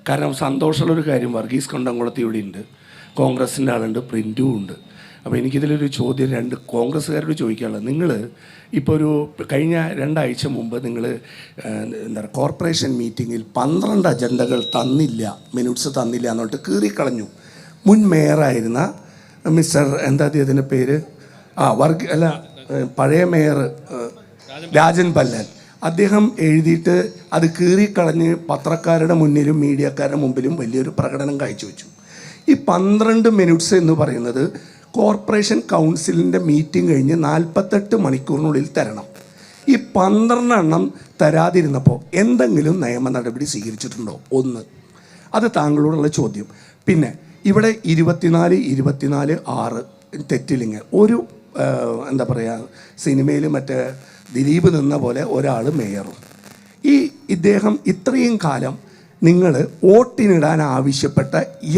കാരണം സന്തോഷമുള്ളൊരു കാര്യം, വർഗീസ് കണ്ടംകുളത്തി ഇവിടെ ഉണ്ട്, കോൺഗ്രസിൻ്റെ ആളുണ്ട്, പ്രിൻറ്റും ഉണ്ട്. അപ്പോൾ എനിക്കിതിലൊരു ചോദ്യം രണ്ട് കോൺഗ്രസ്സുകാരോട് ചോദിക്കാനുള്ളത്, നിങ്ങൾ ഇപ്പോൾ ഒരു കഴിഞ്ഞ 2 ആഴ്ച മുമ്പ് നിങ്ങൾ എന്താ പറയുക കോർപ്പറേഷൻ മീറ്റിങ്ങിൽ 12 അജണ്ടകൾ തന്നില്ല, മിനിറ്റ്സ് തന്നില്ല എന്നിട്ട് കീറിക്കളഞ്ഞു. മുൻ മേയറായിരുന്ന മിസ്റ്റർ എന്താ അതിൻ്റെ പേര് പഴയ മേയർ രാജൻ പല്ലൻ, അദ്ദേഹം എഴുതിയിട്ട് അത് കീറിക്കളഞ്ഞ് പത്രക്കാരുടെ മുന്നിലും മീഡിയക്കാരുടെ മുമ്പിലും വലിയൊരു പ്രകടനം കാഴ്ചവെച്ചു. ഈ 12 മിനിറ്റ്സ് എന്ന് പറയുന്നത് കോർപ്പറേഷൻ കൗൺസിലിൻ്റെ മീറ്റിംഗ് കഴിഞ്ഞ് 48 മണിക്കൂറിനുള്ളിൽ തരണം. ഈ 12 എണ്ണം തരാതിരുന്നപ്പോൾ എന്തെങ്കിലും നിയമ നടപടി സ്വീകരിച്ചിട്ടുണ്ടോ? ഒന്ന്, അത് താങ്കളോടുള്ള ചോദ്യം. പിന്നെ ഇവിടെ 24/6 തെറ്റില്ലെങ്കിൽ ഒരു എന്താ പറയുക സിനിമയിൽ മറ്റേ ദിലീപ് നിന്ന പോലെ ഒരാൾ മേയറും. ഇദ്ദേഹം ഇത്രയും കാലം നിങ്ങൾ വോട്ടിനിടാൻ ആവശ്യപ്പെട്ട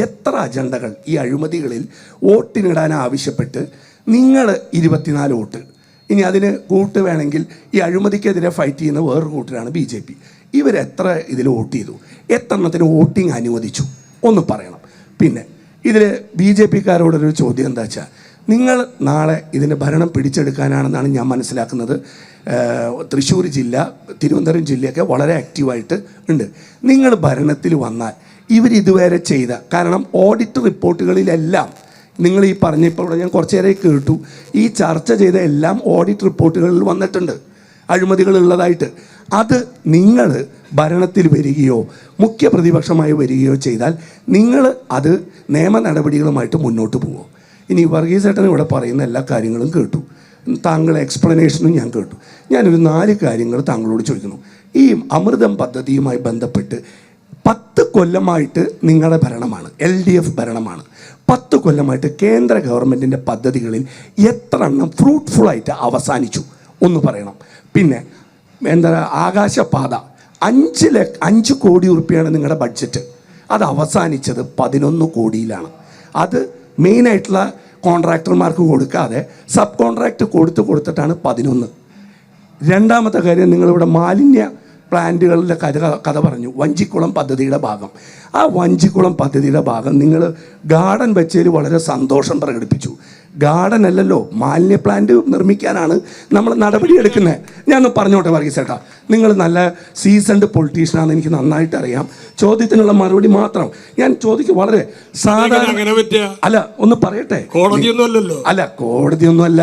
എത്ര അജണ്ടകൾ ഈ അഴിമതികളിൽ വോട്ടിനിടാൻ ആവശ്യപ്പെട്ട് നിങ്ങൾ 24 വോട്ട്, ഇനി അതിന് കൂട്ട് വേണമെങ്കിൽ ഈ അഴിമതിക്കെതിരെ ഫൈറ്റ് ചെയ്യുന്ന വേറൊരു കൂട്ടരാണ് BJP. ഇവരെത്ര ഇതിൽ വോട്ട് ചെയ്തു, എത്ര എണ്ണത്തിന് വോട്ടിംഗ് അനുവദിച്ചു ഒന്ന് പറയണം. പിന്നെ ഇതിൽ BJPക്കാരോടൊരു ചോദ്യം എന്താ വെച്ചാൽ, നിങ്ങൾ നാളെ ഇതിൻ്റെ ഭരണം പിടിച്ചെടുക്കാനാണെന്നാണ് ഞാൻ മനസ്സിലാക്കുന്നത്. തൃശ്ശൂർ ജില്ല, തിരുവനന്തപുരം ജില്ലയൊക്കെ വളരെ ആക്റ്റീവായിട്ട് ഉണ്ട്. നിങ്ങൾ ഭരണത്തിൽ വന്നാൽ ഇവരിതുവരെ ചെയ്ത, കാരണം ഓഡിറ്റ് റിപ്പോർട്ടുകളിലെല്ലാം നിങ്ങൾ ഈ പറഞ്ഞപ്പോൾ ഇവിടെ ഞാൻ കുറച്ച് നേരം കേട്ടു, ഈ ചർച്ച ചെയ്ത എല്ലാം ഓഡിറ്റ് റിപ്പോർട്ടുകളിൽ വന്നിട്ടുണ്ട് അഴിമതികളുള്ളതായിട്ട്. അത് നിങ്ങൾ ഭരണത്തിൽ വരികയോ മുഖ്യ പ്രതിപക്ഷമായി വരികയോ ചെയ്താൽ നിങ്ങൾ അത് നിയമ നടപടികളുമായിട്ട് മുന്നോട്ട് പോകുമോ? ഇനി വർഗീസ് ഏട്ടൻ ഇവിടെ പറയുന്ന എല്ലാ കാര്യങ്ങളും കേട്ടു, താങ്കളുടെ എക്സ്പ്ലനേഷനും ഞാൻ കേട്ടു. ഞാനൊരു 4 കാര്യങ്ങൾ താങ്കളോട് ചോദിക്കുന്നു. ഈ അമൃതം പദ്ധതിയുമായി ബന്ധപ്പെട്ട് 10 കൊല്ലമായിട്ട് നിങ്ങളുടെ ഭരണമാണ്, LDF ഭരണമാണ്. 10 കൊല്ലമായിട്ട് കേന്ദ്ര ഗവൺമെൻറ്റിൻ്റെ പദ്ധതികളിൽ എത്ര എണ്ണം ഫ്രൂട്ട്ഫുള്ളായിട്ട് അവസാനിച്ചു ഒന്ന് പറയണം. പിന്നെ എന്താ ആകാശപാത 5 കോടി ഉറുപ്പിയാണ് നിങ്ങളുടെ ബഡ്ജറ്റ്, അത് അവസാനിച്ചത് 11 കോടിയിലാണ്. അത് മെയിനായിട്ടുള്ള കോൺട്രാക്ടർമാർക്ക് കൊടുക്കാതെ സബ് കോൺട്രാക്റ്റ് കൊടുത്തിട്ടാണ് 11. രണ്ടാമത്തെ കാര്യം, നിങ്ങളിവിടെ മാലിന്യ പ്ലാന്റുകളുടെ കഥ പറഞ്ഞു. വഞ്ചിക്കുളം പദ്ധതിയുടെ ഭാഗം, ആ വഞ്ചിക്കുളം പദ്ധതിയുടെ ഭാഗം നിങ്ങൾ ഗാർഡൻ വെച്ചതിൽ വളരെ സന്തോഷം പ്രകടിപ്പിച്ചു. ഗാർഡൻ അല്ലല്ലോ, മാലിന്യ പ്ലാന്റ് നിർമ്മിക്കാനാണ് നമ്മൾ നടപടിയെടുക്കുന്നത്. ഞാനൊന്ന് പറഞ്ഞോട്ടെ വർഗീസ് ചേട്ടാ, നിങ്ങൾ നല്ല സീസൺഡ് പൊളിറ്റീഷ്യനാണെന്ന് എനിക്ക് നന്നായിട്ട് അറിയാം. ചോദ്യത്തിനുള്ള മറുപടി മാത്രം ഞാൻ ചോദിക്കും. വളരെ സാധാരണ അല്ല, ഒന്ന് പറയട്ടെ. അല്ല, കോടതിയൊന്നുമല്ല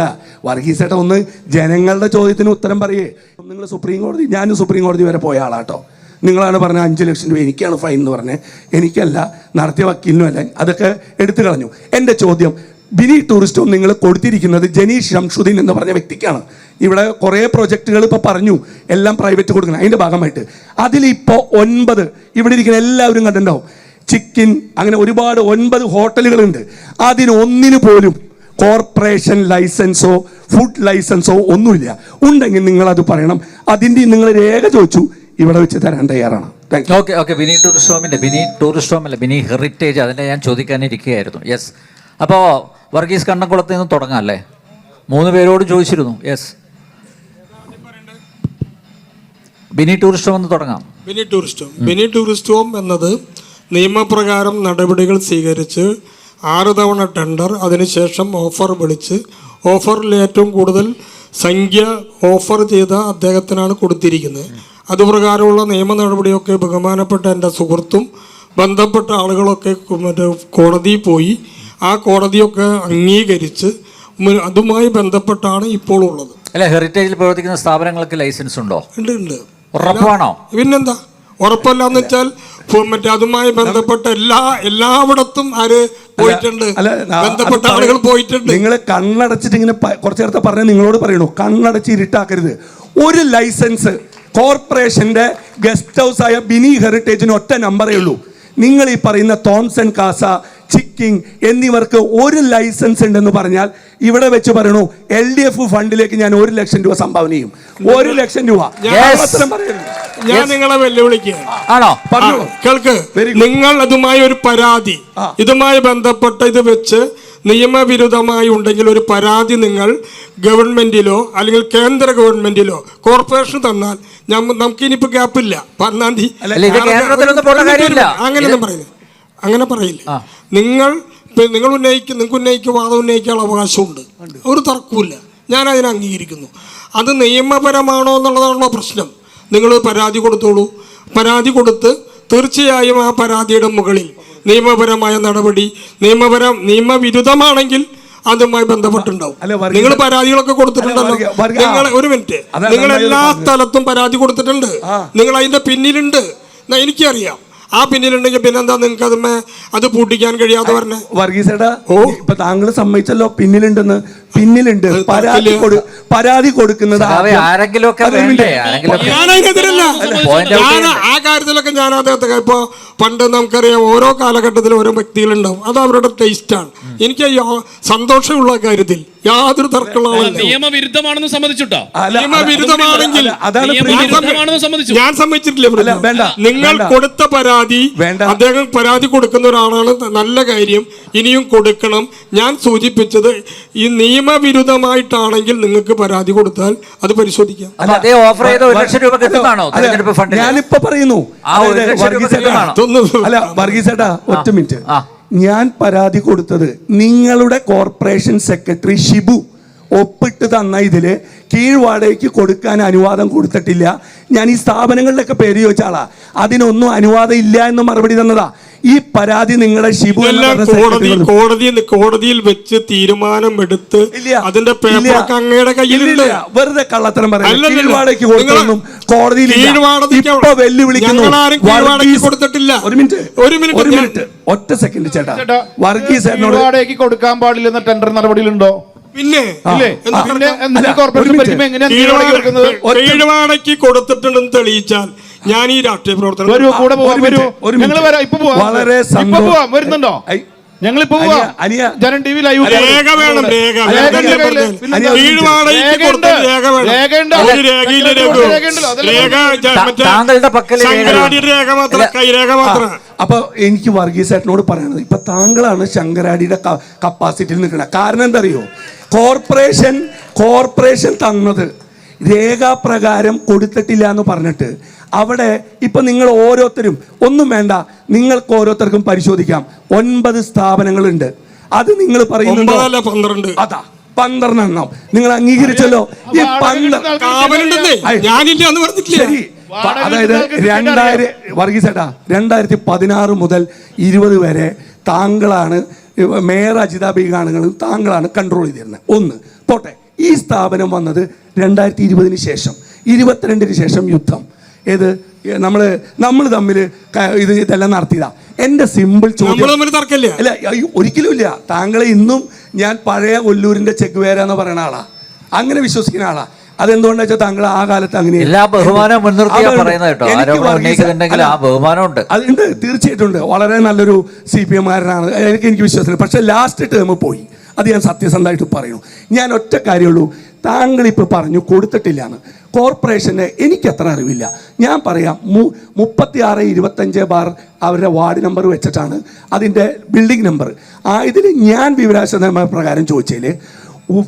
വർഗീസ് ചേട്ടാ, ഒന്ന് ജനങ്ങളുടെ ചോദ്യത്തിന് ഉത്തരം പറയേ. നിങ്ങൾ സുപ്രീം കോടതി, ഞാനും സുപ്രീം കോടതി വരെ പോയ ആളാട്ടോ. നിങ്ങളാണ് പറഞ്ഞ 5 ലക്ഷം രൂപ എനിക്കാണ് ഫൈൻ എന്ന് പറഞ്ഞത്, എനിക്കല്ല, നടത്തിയ വക്കീലിനും അല്ല. അതൊക്കെ എടുത്തു കളഞ്ഞു. എൻ്റെ ചോദ്യം, ബിനി ടൂറിസ്റ്റ് ഹോം നിങ്ങൾ കൊടുത്തിരിക്കുന്നത് ജനീഷ് ഷംഷുദ്ദീൻ എന്ന് പറഞ്ഞ വ്യക്തിക്കാണ്. ഇവിടെ കുറേ പ്രൊജക്റ്റുകൾ ഇപ്പോൾ പറഞ്ഞു എല്ലാം പ്രൈവറ്റ് കൊടുക്കണം, അതിൻ്റെ ഭാഗമായിട്ട് അതിലിപ്പോൾ 9 ഇവിടെ ഇരിക്കുന്ന എല്ലാവരും കണ്ടിട്ടുണ്ടാവും, ചിക്കൻ, അങ്ങനെ ഒരുപാട് 9 ഹോട്ടലുകളുണ്ട്. അതിനൊന്നിനു പോലും കോർപ്പറേഷൻ ലൈസൻസോ ഫുഡ് ലൈസൻസോ ഒന്നുമില്ല. ഉണ്ടെങ്കിൽ നിങ്ങളത് പറയണം. അതിൻ്റെ നിങ്ങൾ രേഖ ചോദിച്ചു, ഇവിടെ വെച്ച് തരാൻ തയ്യാറാണ്. ഓക്കെ ബിനി ടൂറിസ്റ്റ് ഹോം അല്ല, ബിനി ഹെറിറ്റേജ്, അതിൻ്റെ ഞാൻ ചോദിക്കാനിരിക്കുകയായിരുന്നു. യെസ്, അപ്പോൾ വർഗീസ് കണ്ടംകുളത്ത് നിന്ന് തുടങ്ങാം അല്ലേ? 3 പേരോട് ചോദിച്ചിരുന്നു. യെസ്, ബിനി ടൂറിസ്റ്റ് ഹോം എന്ന് തുടങ്ങാം. ബിനി ടൂറിസ്റ്റ് ഹോം എന്നത് നിയമപ്രകാരം നടപടികൾ സ്വീകരിച്ച് 6 തവണ ടെൻഡർ, അതിനുശേഷം ഓഫർ വിളിച്ച് ഓഫറിൽ ഏറ്റവും കൂടുതൽ സംഖ്യ ഓഫർ ചെയ്ത അദ്ദേഹത്തിനാണ് കൊടുത്തിരിക്കുന്നത്. അതുപ്രകാരമുള്ള നിയമ നടപടിയൊക്കെ ബഹുമാനപ്പെട്ട എൻ്റെ സുഹൃത്തും ബന്ധപ്പെട്ട ആളുകളൊക്കെ കോടതിയിൽ പോയി ആ കോടതിയൊക്കെ അംഗീകരിച്ച് അതുമായി ബന്ധപ്പെട്ടാണ് ഇപ്പോൾ ഉള്ളത്. അല്ല, ഹെറിറ്റേജിൽ പ്രവർത്തിക്കുന്ന സ്ഥാപനങ്ങൾക്ക് ലൈസൻസ് ഉണ്ടോ? ഉണ്ട്. ഉറപ്പാണോ? പിന്നെന്താ ഉറപ്പല്ലാന്ന് വെച്ചാൽ അതുമായി ബന്ധപ്പെട്ട എല്ലായിടത്തും ആര് പോയിട്ടുണ്ട്, ബന്ധപ്പെട്ട ആളുകൾ പോയിട്ടുണ്ട്. നിങ്ങൾ കണ്ണടച്ചിട്ട് ഇങ്ങനെ കുറച്ചു നേരത്തെ പറഞ്ഞ നിങ്ങളോട് പറയണു, കണ്ണടച്ച് ഇരുട്ടാക്കരുത്. ഒരു ലൈസൻസ് കോർപ്പറേഷന്റെ ഗസ്റ്റ് ഹൗസ് ആയ ബിനി ഹെറിറ്റേജിന് ഒറ്റ നമ്പറേ ഉള്ളൂ. നിങ്ങൾ ഈ പറയുന്ന തോംസൺ കാസ, ചിക്കിങ് എന്നിവർക്ക് 1 ലൈസൻസ് ഉണ്ടെന്ന് പറഞ്ഞാൽ ഇവിടെ വെച്ച് പറയണു LDF ഫണ്ടിലേക്ക് ഞാൻ 1 ലക്ഷം രൂപ സംഭാവന ചെയ്യും. 1 ലക്ഷം രൂപ ഞാൻ നിങ്ങളെ വെല്ലുവിളിക്കുകയാണ്. കേൾക്ക്, നിങ്ങൾ അതുമായി ഒരു പരാതി, ഇതുമായി ബന്ധപ്പെട്ട ഇത് വെച്ച് നിയമവിരുദ്ധമായി ഉണ്ടെങ്കിൽ ഒരു പരാതി നിങ്ങൾ ഗവൺമെൻറ്റിലോ അല്ലെങ്കിൽ കേന്ദ്ര ഗവൺമെൻറ്റിലോ കോർപ്പറേഷൻ തന്നാൽ നമുക്കിനിപ്പോൾ ഗ്യാപ്പില്ല 11-ാം തീയതി അങ്ങനെയൊന്നും പറയുന്നത് അങ്ങനെ പറയില്ല. നിങ്ങൾക്ക് ഉന്നയിക്കുക വാദം ഉന്നയിക്കാനുള്ള അവകാശമുണ്ട്, ഒരു തർക്കമില്ല, ഞാൻ അതിനെ അംഗീകരിക്കുന്നു. അത് നിയമപരമാണോ എന്നുള്ളതാണല്ലോ പ്രശ്നം. നിങ്ങൾ പരാതി കൊടുത്തോളൂ, പരാതി കൊടുത്ത് തീർച്ചയായും ആ പരാതിയുടെ മുകളിൽ നിയമപരമായ നടപടി നിയമവിരുദ്ധമാണെങ്കിൽ അതുമായി ബന്ധപ്പെട്ടുണ്ടാവും. നിങ്ങൾ പരാതികളൊക്കെ കൊടുത്തിട്ടുണ്ടല്ലോ, നിങ്ങൾ ഒരു മിനിറ്റ്, നിങ്ങൾ എല്ലാ സ്ഥലത്തും പരാതി കൊടുത്തിട്ടുണ്ട്, നിങ്ങൾ അതിന്റെ പിന്നിലുണ്ട്, എനിക്കറിയാം. ആ പിന്നിലുണ്ടെങ്കിൽ പിന്നെന്താ നിങ്ങൾക്ക് അത് പൂട്ടിക്കാൻ കഴിയാതെ പറഞ്ഞേ? വർഗീസേട്ടാ, ഇപ്പൊ താങ്കൾ സമ്മതിച്ചല്ലോ പിന്നിലുണ്ടെന്ന്. പിന്നിലുണ്ട്, പരാതി കൊടുക്കുന്നത്. ഞാനതിനെതിരല്ല, ഞാൻ ആ കാര്യത്തിലൊക്കെ ഞാൻ അദ്ദേഹത്തെ ഇപ്പൊ പണ്ട് നമുക്കറിയാം ഓരോ കാലഘട്ടത്തിലും ഓരോ വ്യക്തികളുണ്ടാവും, അത് അവരുടെ ടേസ്റ്റാണ്. എനിക്ക് സന്തോഷമുള്ള കാര്യത്തിൽ യാതൊരു തർക്കമുള്ള നിയമവിരുദ്ധമാണെന്ന് സമ്മതിച്ചിട്ടോ? നിയമവിരുദ്ധമാണെങ്കിൽ ഞാൻ സമ്മതിച്ചിട്ടില്ല. നിങ്ങൾ കൊടുത്ത പരാതി, അദ്ദേഹം പരാതി കൊടുക്കുന്ന ഒരാളാണ്, നല്ല കാര്യം, ഇനിയും കൊടുക്കണം. ഞാൻ സൂചിപ്പിച്ചത് ഈ നിയമവിരുദ്ധമായിട്ടാണെങ്കിൽ നിങ്ങൾക്ക് പരാതി കൊടുത്താൽ അത് പരിശോധിക്കാം. ഞാനിപ്പോ പറയുന്നു അല്ല വർഗീസേട്ടാ, ഒറ്റ മിനിറ്റ്. ഞാൻ പരാതി കൊടുത്തത് നിങ്ങളുടെ കോർപ്പറേഷൻ സെക്രട്ടറി ഷിബു ഒപ്പിട്ട് തന്ന ഇതില് കീഴ്വാടകയ്ക്ക് കൊടുക്കാൻ അനുവാദം കൊടുത്തിട്ടില്ല. ഞാൻ ഈ സ്ഥാപനങ്ങളിലൊക്കെ പേര് ചോദിച്ച ആളാ, അതിനൊന്നും അനുവാദം ഇല്ല എന്ന് മറുപടി തന്നതാ. ഈ പരാതി നിങ്ങളുടെ ഷിബു കോടതിയിൽ വെച്ച് തീരുമാനമെടുത്ത് അതിന്റെ പേപ്പറൊക്കെ അങ്ങയുടെ കയ്യിലില്ല. വെറുതെ കള്ളത്തരം പറയാം. കീഴ്വാടകയ്ക്ക് കൊടുത്തൊന്നും കോടതിയിൽ ഇപ്പൊ വെല്ലുവിളിക്കുന്നു. ഒരു മിനിറ്റ് ഒറ്റ സെക്കൻഡ് ചേട്ടാ. വർഗീസേട്ടനോട് കൊടുക്കാൻ പാടില്ലെന്ന ടെൻഡർ നടപടിയിലുണ്ടോ? പിന്നെ കീഴ്വാടകയ്ക്ക് കൊടുത്തിട്ടുണ്ടെന്ന് തെളിയിച്ചാൽ ഞാൻ ഈ രാഷ്ട്രീയ പ്രവർത്തനം വളരെ വരുന്നുണ്ടോ? ഞങ്ങളിപ്പോ ജനം ടി വി ലൈവ് രേഖ വേണം, അപ്പൊ എനിക്ക് വർഗീസേട്ടനോട് പറയണത്, ഇപ്പൊ താങ്കളാണ് ശങ്കരാടിയുടെ കപ്പാസിറ്റിയിൽ നിൽക്കുന്നത്. കാരണം എന്താ അറിയോ? കോർപ്പറേഷൻ തന്നത് രേഖാപ്രകാരം കൊടുത്തിട്ടില്ല എന്ന് പറഞ്ഞിട്ട് അവിടെ ഇപ്പൊ നിങ്ങൾ ഓരോരുത്തരും ഒന്നും വേണ്ട, നിങ്ങൾക്ക് ഓരോരുത്തർക്കും പരിശോധിക്കാം. 9 സ്ഥാപനങ്ങളുണ്ട്. അത് നിങ്ങൾ പറയുന്നുണ്ടോ? 12 അതാ 12 എണ്ണം നിങ്ങൾ അംഗീകരിച്ചല്ലോ. ഈ 12 ശരി. അതായത് 2000 വർഗീസേട്ടാ 2016 മുതൽ 20 വരെ താങ്കളാണ് മേയർ അജിത ബീഗാണുകളും താങ്കളാണ് കൺട്രോൾ ചെയ്തിരുന്നത്. ഒന്ന് പോട്ടെ, ഈ സ്ഥാപനം വന്നത് 2020 ശേഷം, 22 ശേഷം യുദ്ധം. ഏത് നമ്മൾ തമ്മിൽ ഇതെല്ലാം നടത്തിയതാ. എൻ്റെ സിമ്പിൾ ചോദ്യം, അല്ല ഒരിക്കലും ഇല്ല. താങ്കളെ ഇന്നും ഞാൻ പഴയ കൊല്ലൂരിന്റെ ചെക്കുവേര എന്ന് പറയുന്ന ആളാ, അങ്ങനെ വിശ്വസിക്കുന്ന ആളാ. അതെന്തുകൊണ്ടാ വെച്ചാൽ താങ്കൾ ആ കാലത്ത് അങ്ങനെ അതുണ്ട്, തീർച്ചയായിട്ടും ഉണ്ട്. വളരെ നല്ലൊരു CPM കാരനാണ്, എനിക്ക് വിശ്വാസമില്ല. പക്ഷെ ലാസ്റ്റ് ടേം പോയി, അത് ഞാൻ സത്യസന്ധമായിട്ട് പറയുന്നു. ഞാൻ ഒറ്റ കാര്യമുള്ളൂ, താങ്കളിപ്പോൾ പറഞ്ഞു കൊടുത്തിട്ടില്ല എന്ന്. കോർപ്പറേഷന് എനിക്കത്ര അറിവില്ല. ഞാൻ പറയാം, 3625 അവരുടെ വാർഡ് നമ്പർ വെച്ചിട്ടാണ് അതിൻ്റെ ബിൽഡിംഗ് നമ്പർ. ഇതിൽ ഞാൻ വിവരാവകാശ പ്രകാരം ചോദിച്ചതിൽ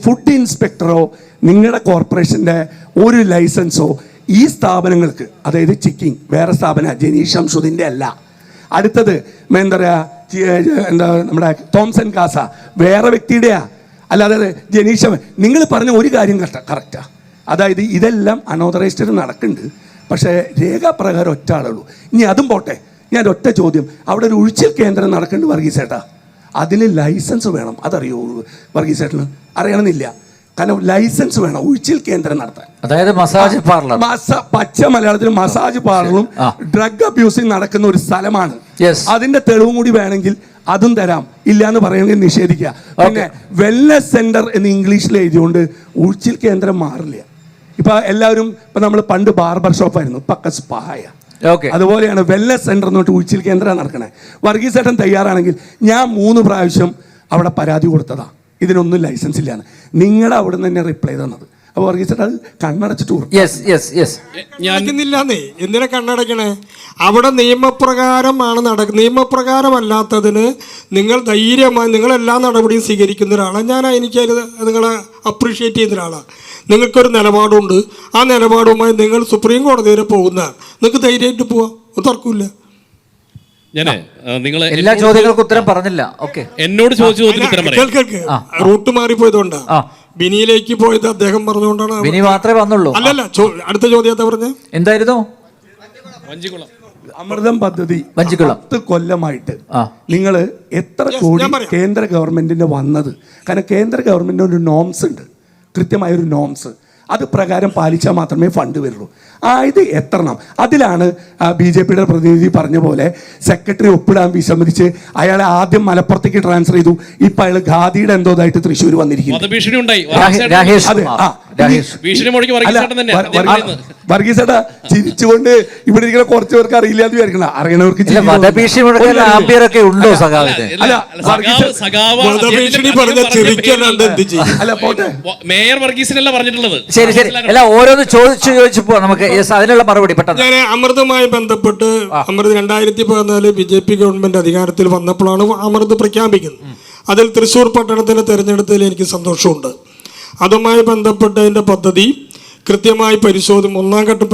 ഫുഡ് ഇൻസ്പെക്ടറോ നിങ്ങളുടെ കോർപ്പറേഷൻ്റെ ഒരു ലൈസൻസോ ഈ സ്ഥാപനങ്ങൾക്ക്, അതായത് ചിക്കിങ് വേറെ സ്ഥാപന ജനീഷ് ശംസുദ്ദീൻ്റെ അല്ല, അടുത്തത് എന്താ നമ്മുടെ തോംസൺ കാസ വേറെ വ്യക്തിയുടെയാ, അല്ലാതെ ജനീഷ്. നിങ്ങൾ പറഞ്ഞ ഒരു കാര്യം കറക്റ്റാ, അതായത് ഇതെല്ലാം അനോതറൈസ്ഡ് നടക്കുന്നുണ്ട്, പക്ഷേ രേഖാപ്രകാരം ഒറ്റ ആളുള്ളൂ. ഇനി അതും പോട്ടെ, ഞാൻ ഒറ്റ ചോദ്യം, അവിടെ ഒരു ഉഴിച്ചിൽ കേന്ദ്രം നടക്കുന്നുണ്ട് വർഗീസേട്ടാ, അതിന് ലൈസൻസ് വേണം. അതറിയോ വർഗീസേട്ടന്? അറിയണമെന്നില്ല, കാരണം ലൈസൻസ് വേണം ഉഴിച്ചിൽ കേന്ദ്രം നടത്താൻ. അതായത് മസാജ് പാർലർ, പച്ച മലയാളത്തിൽ മസാജ് പാർലറും ഡ്രഗ് അബ്യൂസിങ് നടക്കുന്ന ഒരു സ്ഥലമാണ്. അതിന്റെ തെളിവും കൂടി വേണമെങ്കിൽ അതും തരാം, ഇല്ല എന്ന് പറയുമെങ്കിൽ നിഷേധിക്കുക. പിന്നെ വെൽനസ് സെന്റർ എന്ന് ഇംഗ്ലീഷിൽ എഴുതിയോണ്ട് ഉഴിച്ചിൽ കേന്ദ്രം മാറില്ല. ഇപ്പൊ എല്ലാവരും ഇപ്പൊ നമ്മൾ പണ്ട് ബാർബർ ഷോപ്പായിരുന്നു, പക്ക സ്പായ. അതുപോലെയാണ് വെൽനസ് സെന്റർ എന്ന് പറഞ്ഞിട്ട് ഉഴിച്ചിൽ കേന്ദ്രം നടക്കണേ. വർഗീസേട്ടൻ തയ്യാറാണെങ്കിൽ ഞാൻ 3 പ്രാവശ്യം അവിടെ പരാതി കൊടുത്തതാ, ഇതിനൊന്നും ലൈസൻസ് ഇല്ലാന്ന്. നിങ്ങളുടെ അവിടെ നിന്ന് തന്നെ റിപ്ലൈ തന്നത്. അപ്പോൾ വർഗീസ് അത് കണ്ണടച്ചിട്ട് യെസ് യെസ് യെസ്. നടക്കുന്നില്ലാന്നേ. എന്തിനാ കണ്ണടക്കണേ? അവിടെ നിയമപ്രകാരമാണ് നിയമപ്രകാരമല്ലാത്തതിന് നിങ്ങൾ ധൈര്യമായി നിങ്ങളെല്ലാ നടപടിയും സ്വീകരിക്കുന്ന ഒരാളാണ് ഞാൻ. എനിക്കത് നിങ്ങളെ അപ്രീഷിയേറ്റ് ചെയ്യുന്ന ഒരാളാണ്. നിങ്ങൾക്കൊരു നിലപാടുണ്ട്. ആ നിലപാടുമായി നിങ്ങൾ സുപ്രീം കോടതി വരെ പോകുന്നതാണ്. നിങ്ങൾക്ക് ധൈര്യമായിട്ട് പോവാം, ഒരു തർക്കമില്ല. നിങ്ങളെ എല്ലാ ചോദ്യങ്ങൾക്കും ഉത്തരം പറഞ്ഞില്ല. ഓക്കെ, എന്നോട് ചോദിച്ച ചോദ്യത്തിന് ഉത്തരം പറയാം. കേൾക്ക് റൂട്ട് മാറിപ്പോയതുകൊണ്ടാണ് ബിനിയിലേക്ക് പോയത്. അദ്ദേഹം പറഞ്ഞുകൊണ്ടാണ്. ബിനി മാത്രമേ വന്നുള്ളൂ. അല്ലല്ല, അടുത്ത ചോദ്യം എന്താ പറഞ്ഞ? എന്തായിരുന്നു? വഞ്ചിക്കുളം അമൃതം പദ്ധതി വഞ്ചിക്കുളം 10 കൊല്ലമായിട്ട് നിങ്ങൾ എത്ര കോടി കേന്ദ്ര ഗവൺമെന്റിന് വന്നത്? കാരണം കേന്ദ്ര ഗവൺമെന്റിന് ഒരു നോംസ് ഉണ്ട്, കൃത്യമായൊരു നോംസ്. അത് പ്രകാരം പാലിച്ചാൽ മാത്രമേ ഫണ്ട് വരുള്ളൂ. ഇത് എത്തണം. അതിലാണ് BJP പ്രതിനിധി പറഞ്ഞ പോലെ സെക്രട്ടറി ഒപ്പിടാൻ വിസമ്മതിച്ച് അയാളെ ആദ്യം മലപ്പുറത്തേക്ക് ട്രാൻസ്ഫർ ചെയ്തു. ഇപ്പൊ അയാൾ ഖാദിയുടെ എന്തോതായിട്ട് തൃശ്ശൂർ വന്നിരിക്കുന്നു. വർഗീസേട്ടാ ചിരിച്ചുകൊണ്ട് ഇവിടെ ഇരിക്കുന്ന കുറച്ച് പേർക്ക് അറിയില്ല എന്ന് വിചാരിക്കണം. അറിയണവർക്ക് അല്ല പോട്ടെ. മേയർ വർഗീസിനല്ല പറഞ്ഞിട്ടുള്ളത്. ശരി ശരി, അല്ല ഓരോന്ന് ചോദിച്ചപ്പോ നമുക്ക് അതിനുള്ള മറുപടി പെട്ടെന്ന്. ഞാൻ അമൃതുമായി ബന്ധപ്പെട്ട് അമൃത് 2014 BJP ഗവൺമെന്റ് അധികാരത്തിൽ വന്നപ്പോഴാണ് അമൃത് പ്രഖ്യാപിക്കുന്നത്. അതിൽ തൃശ്ശൂർ പട്ടണത്തിനെ തിരഞ്ഞെടുത്തതിൽ എനിക്ക് സന്തോഷമുണ്ട്. അതുമായി ബന്ധപ്പെട്ട് അതിൻ്റെ പദ്ധതി കൃത്യമായി ഒന്നാം ഘട്ടം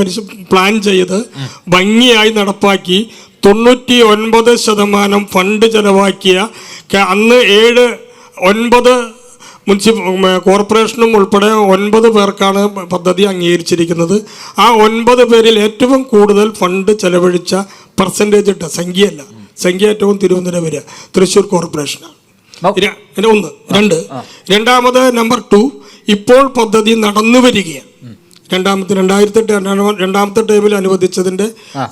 പ്ലാൻ ചെയ്ത് ഭംഗിയായി നടപ്പാക്കി 99% ഫണ്ട് ചെലവാക്കിയ അന്ന് 9 കോർപ്പറേഷനും ഉൾപ്പെടെ 9 പേർക്കാണ് പദ്ധതി അംഗീകരിച്ചിരിക്കുന്നത്. ആ 9 പേരിൽ ഏറ്റവും കൂടുതൽ ഫണ്ട് ചെലവഴിച്ച പെർസെൻറ്റേജ് ഇട്ട സംഖ്യയല്ല, സംഖ്യ ഏറ്റവും തിരുവനന്തപുരം വരിക ടൃശ്ശൂർ കോർപ്പറേഷനാണ്. 1 2 രണ്ടാമത് നമ്പർ 2 ഇപ്പോൾ പദ്ധതി നടന്നു വരികയാണ്. 2008 രണ്ടാമത്തെ ടൈമിൽ അനുവദിച്ചതിൻ്റെ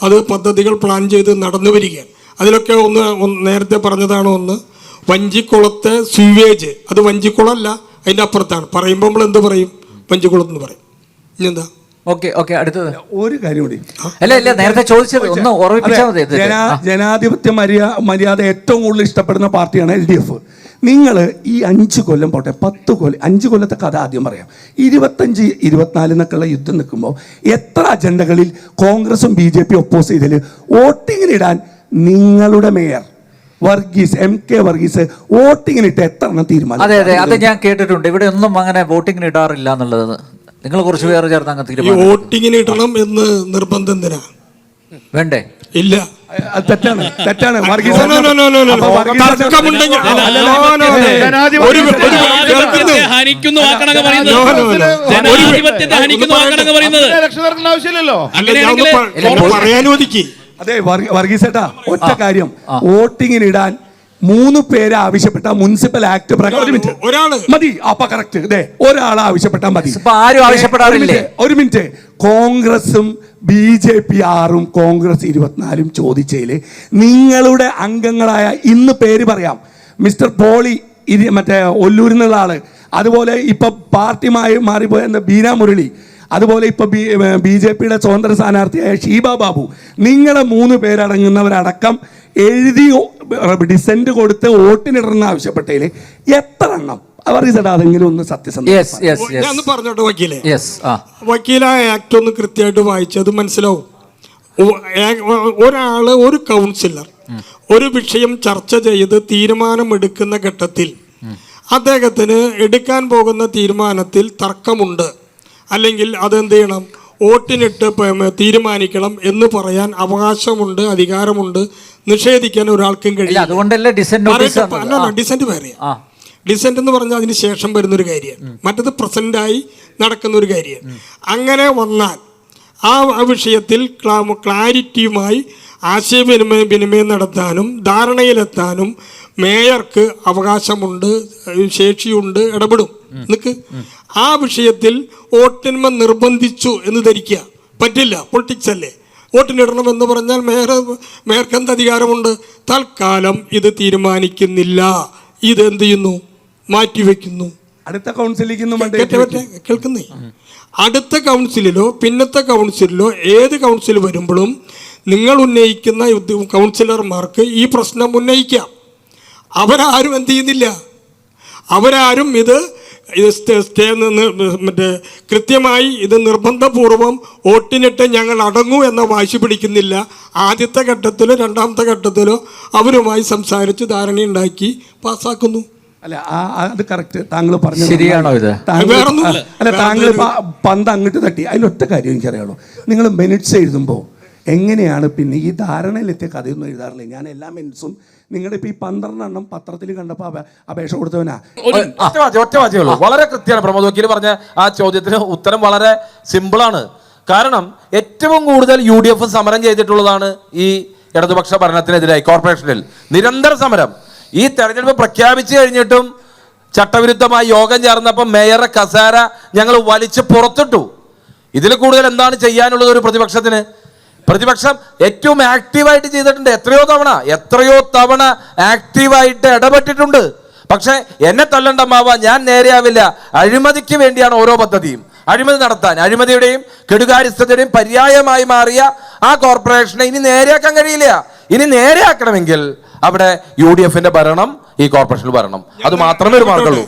അത് പദ്ധതികൾ പ്ലാൻ ചെയ്ത് നടന്നു വരികയാണ്. അതിലൊക്കെ ഒന്ന് നേരത്തെ പറഞ്ഞതാണ്. ഒന്ന് വഞ്ചിക്കുളത്തെ സ്യൂവേജ്, അത് വഞ്ചിക്കുളമല്ല, അതിൻ്റെ അപ്പുറത്താണ്. പറയുമ്പോൾ നമ്മൾ എന്ത് പറയും? വഞ്ചിക്കുളം എന്ന് പറയും. ഇനി എന്താ? ഓക്കെ ഓക്കെ, അടുത്തത് ഒരു കാര്യം കൂടി. അല്ല നേരത്തെ ചോദിച്ചത് ഒന്ന് ഓർമ്മിപ്പിച്ചാൽ മതി. ജനാധിപത്യ മര്യാദ ഏറ്റവും കൂടുതൽ ഇഷ്ടപ്പെടുന്ന പാർട്ടിയാണ് LDF. നിങ്ങൾ ഈ 5 കൊല്ലം പോട്ടെ, 10 കൊല്ലം, 5 കൊല്ലത്തെ കഥ ആദ്യം പറയാം. 25, 24 എന്നൊക്കെയുള്ള യുദ്ധം നിൽക്കുമ്പോൾ എത്ര അജണ്ടകളിൽ കോൺഗ്രസും BJP ഒപ്പോസ് ചെയ്തതിൽ വോട്ടിങ്ങിനിടാൻ നിങ്ങളുടെ മേയർ വർഗീസ് MK വർഗീസ് വോട്ടിങ്ങിനിട്ട് എത്ര എണ്ണം തീരുമാനം? അതെ അതെ, അത് ഞാൻ കേട്ടിട്ടുണ്ട്. ഇവിടെ ഒന്നും അങ്ങനെ വോട്ടിങ്ങിന് ഇടാറില്ല എന്നുള്ളത്. നിങ്ങൾ കുറച്ച് പേര് ചേർന്ന് അങ്ങനെ തീരുമാനം. വോട്ടിങ്ങിന് ഇടണം എന്ന് നിർബന്ധം എന്തിനാ? വേണ്ടേ? ഇല്ല, തെറ്റാണ്. അതെ വർഗീസേട്ടാ, ഒറ്റ കാര്യം, വോട്ടിങ്ങിനിടാൻ 3 പേര് ആവശ്യപ്പെട്ട മുനിസിപ്പൽ ആക്ട് പ്രകാരം മതി. അപ്പൊ കറക്റ്റ്, ഇതേ ഒരാൾ ആവശ്യപ്പെട്ടാൽ മതി. ആരും ആവശ്യപ്പെടാറില്ലേ? ഒരു മിനിറ്റ്. കോൺഗ്രസും BJP 6 കോൺഗ്രസ് 24 ചോദിച്ചതിൽ നിങ്ങളുടെ അംഗങ്ങളായ ഇന്ന് പേര് പറയാം, മിസ്റ്റർ പോളി മറ്റേ ഒല്ലൂരിൽ നിന്നുള്ള ആള്, അതുപോലെ ഇപ്പൊ പാർട്ടി മാറിപ്പോയ ബീന മുരളി, അതുപോലെ ഇപ്പൊ BJP സ്വതന്ത്ര സ്ഥാനാർത്ഥിയായ ഷീബ ബാബു, നിങ്ങളെ 3 പേരടങ്ങുന്നവരടക്കം എഴുതി ഡിസെന്റ് കൊടുത്ത് വോട്ടിനിടണമെന്ന് ആവശ്യപ്പെട്ടതിൽ എത്ര എണ്ണം അതെങ്കിലും ഒന്ന് സത്യസന്ധത പറഞ്ഞോട്ടെ വക്കീലെ. വക്കീലായ ആക്ട് ഒന്ന് കൃത്യമായിട്ട് വായിച്ചത് മനസ്സിലാവും. ഒരു കൗൺസിലർ ഒരു വിഷയം ചർച്ച ചെയ്ത് തീരുമാനമെടുക്കുന്ന ഘട്ടത്തിൽ അദ്ദേഹത്തിന് എടുക്കാൻ പോകുന്ന തീരുമാനത്തിൽ തർക്കമുണ്ട്, അല്ലെങ്കിൽ അതെന്ത് ചെയ്യണം, വോട്ടിനിട്ട് തീരുമാനിക്കണം എന്ന് പറയാൻ അവകാശമുണ്ട്, അധികാരമുണ്ട്. നിഷേധിക്കാൻ ഒരാൾക്കും കഴിയില്ല. അതുകൊണ്ടല്ലേ ഡിസെന്റ് വേറെ. ഡിസെന്റ് എന്ന് പറഞ്ഞാൽ അതിന് ശേഷം വരുന്നൊരു കാര്യമാണ്, മറ്റത് പ്രസന്റായി നടക്കുന്ന ഒരു കാര്യമാണ്. അങ്ങനെ വന്നാൽ ആ വിഷയത്തിൽ ക്ലാരിറ്റിയുമായി ആശയവിനിമയം നടത്താനും ധാരണയിലെത്താനും മേയർക്ക് അവകാശമുണ്ട്, ശേഷിയുണ്ട്, ഇടപെടും. നിക്ക് ആ വിഷയത്തിൽ വോട്ടിന്മ നിർബന്ധിച്ചു എന്ന് ധരിക്കുക പറ്റില്ല. പൊളിറ്റിക്സ് അല്ലേ. വോട്ടിനിടണം എന്ന് പറഞ്ഞാൽ മേയർക്ക് എന്ത് അധികാരമുണ്ട്? തൽക്കാലം ഇത് തീരുമാനിക്കുന്നില്ല, ഇതെന്ത് ചെയ്യുന്നു, മാറ്റിവെക്കുന്നു. അടുത്ത കൗൺസിലിലേക്ക് കേൾക്കുന്നേ. അടുത്ത കൗൺസിലിലോ പിന്നത്തെ കൗൺസിലിലോ ഏത് കൗൺസിൽ വരുമ്പോഴും നിങ്ങൾ ഉന്നയിക്കുന്ന കൗൺസിലർമാർക്ക് ഈ പ്രശ്നം ഉന്നയിക്കാം. അവരാരും എന്ത് ചെയ്യുന്നില്ല, അവരാരും ഇത് ഇത് സ്റ്റേ മറ്റേ കൃത്യമായി ഇത് നിർബന്ധപൂർവം വോട്ടിനിട്ട് ഞങ്ങൾ അടങ്ങൂ എന്ന വാശി പിടിക്കുന്നില്ല. ആദ്യത്തെ ഘട്ടത്തിലോ രണ്ടാമത്തെ ഘട്ടത്തിലോ അവരുമായി സംസാരിച്ച് ധാരണയുണ്ടാക്കി പാസ്സാക്കുന്നു. അല്ല അത് കറക്റ്റ് താങ്കൾ പറഞ്ഞു. ശരിയാണോ ഇത്? അല്ല താങ്കൾ പന്ത് അങ്ങോട്ട് തട്ടി. അതിലൊറ്റ കാര്യം എനിക്കറിയാമല്ലോ, നിങ്ങൾ മിനിറ്റ്സ് എഴുതുമ്പോൾ എങ്ങനെയാണ് പിന്നെ ഈ ധാരണയിലെത്തിയ കഥയൊന്നും എഴുതാറില്ല. ഞാൻ എല്ലാ മിനിറ്റ്സും നിങ്ങളുടെ ഇപ്പൊ ഈ 12 എണ്ണം പത്രത്തിൽ കണ്ടപ്പോൾ അപേക്ഷ കൊടുത്തവനാ. ഒറ്റ വാചകമുള്ളൂ, വളരെ കൃത്യമാണ്. പ്രമോദ് വക്കീൽ പറഞ്ഞ ആ ചോദ്യത്തിന് ഉത്തരം വളരെ സിമ്പിളാണ്. കാരണം ഏറ്റവും കൂടുതൽ UDF സമരം ചെയ്തിട്ടുള്ളതാണ് ഈ ഇടതുപക്ഷ ഭരണത്തിനെതിരായി. കോർപ്പറേഷനിൽ നിരന്തര സമരം. ഈ തെരഞ്ഞെടുപ്പ് പ്രഖ്യാപിച്ചു കഴിഞ്ഞിട്ടും ചട്ടവിരുദ്ധമായി യോഗം ചേർന്നപ്പോൾ മേയറെ കസേര ഞങ്ങൾ വലിച്ച് പുറത്തിട്ടു. ഇതിൽ കൂടുതൽ എന്താണ് ചെയ്യാനുള്ളത് ഒരു പ്രതിപക്ഷത്തിന്? പ്രതിപക്ഷം ഏറ്റവും ആക്റ്റീവായിട്ട് ചെയ്തിട്ടുണ്ട്. എത്രയോ തവണ ആക്റ്റീവായിട്ട് ഇടപെട്ടിട്ടുണ്ട്. പക്ഷെ എന്നെ തല്ലണ്ട മാവ, ഞാൻ നേരെയാവില്ല. അഴിമതിക്ക് വേണ്ടിയാണ് ഓരോ പദ്ധതിയും. അഴിമതി നടത്താൻ, അഴിമതിയുടെയും കെടുകാര്യസ്ഥതയുടെയും പര്യായമായി മാറിയ ആ കോർപ്പറേഷനെ ഇനി നേരെയാക്കാൻ കഴിയില്ല. ഇനി നേരെയാക്കണമെങ്കിൽ അവിടെ UDF ഭരണം, ഈ കോർപ്പറേഷനിൽ ഭരണം. അത് മാത്രമേ ഒരു മാർഗമുള്ളൂ.